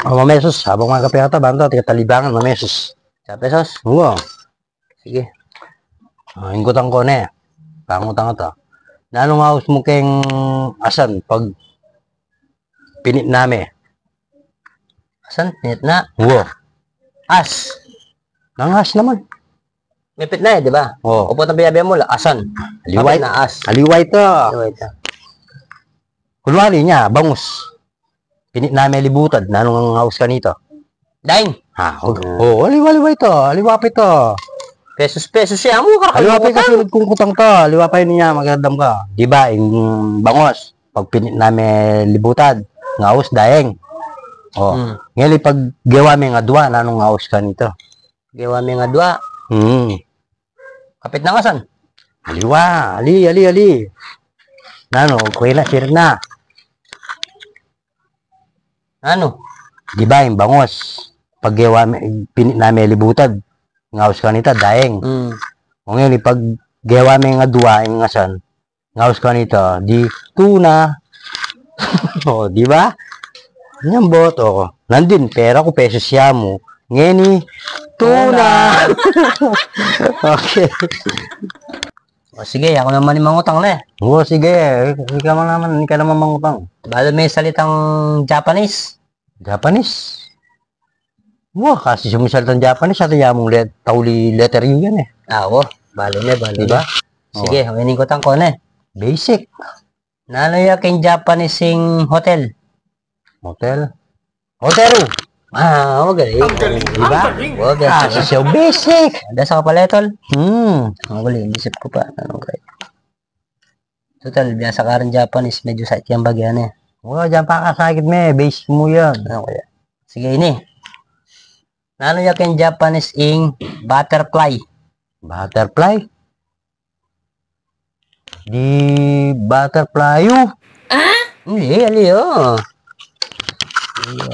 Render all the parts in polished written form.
Oh, mamesos. Habang mga kape ata, banda, tiga talibangan, mamesos. Sa pesos? Oo. Sige. Ingkutan ko na eh. Pangutang ito. Nanong haus mo keng asan pag pinit nami? Asan? Net na. Oo. As. Nangas naman. Mipit na di ba? Oo. Upot ang biyabiyan mo, asan? Aliway. Mapit na as. Aliway to. Aliway ito. Kunwari niya, bangus. Pinit nami libutad. Nanong ang haus ka nito? Daing. Aliway to. Aliwapit to. Pesos siya mo. Aliwapit ka sunod kung kutang to. Aliwapay niya, magandam ka. Diba, yung bangus. Pag pinit nami libutad. Ng haus, daeng. Oh. Ngayon, pag gawa may nga dua, nanong haus ka nito? Gawa may nga dua. Kapit na kasan? Aliwa, ali. Nano, kuwela, sir na. Ano? Di ba, yung bangos. Pag gawa, pinit namin libutad. Ngawas ka nita, daeng. O ngayon, pag gawa may nga duwa, yung ngasan, ngawas ka nita, di tuna. O, di ba? Yan bot, o. Nandun, pera ko, pesos siya mo. Ngayon, tuna. Okay. O sige, ako naman yung mangutang na eh. Oo, sige. Ikaw naman mangutang. Balo may salitang Japanese. Japanese? Wah, kasi sumisalitang Japanese, at yamong tauli letter U yan eh. Oo, balo na. Diba? Sige, hiningkutan ko na eh. Basic. Nanoy aking Japanese sing hotel. Hotel. Hoteru. Magaling. Ang galing. Diba? Kasi so basic. Ada sa kapaletol. Magaling. Isip ko pa. Ano kayo? Total, biasa ka rin Japanese. Medyo sa itiyang bagyan eh. Wala, dyan pa kasakit me. Basic mo yan. Ano kaya? Sige, ini. Nanoy aking Japanese ing butterfly. Butterfly? Di butterfly you? Hindi, aliyo.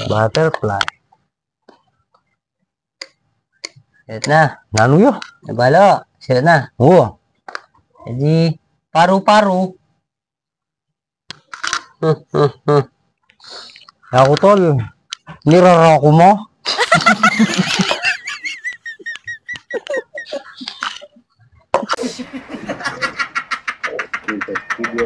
Butterfly. Sirit na. Nano yun? Nabalo. Sirit na. Oo. Jadi, paru-paru. Ako tol. Niraroko mo? Video,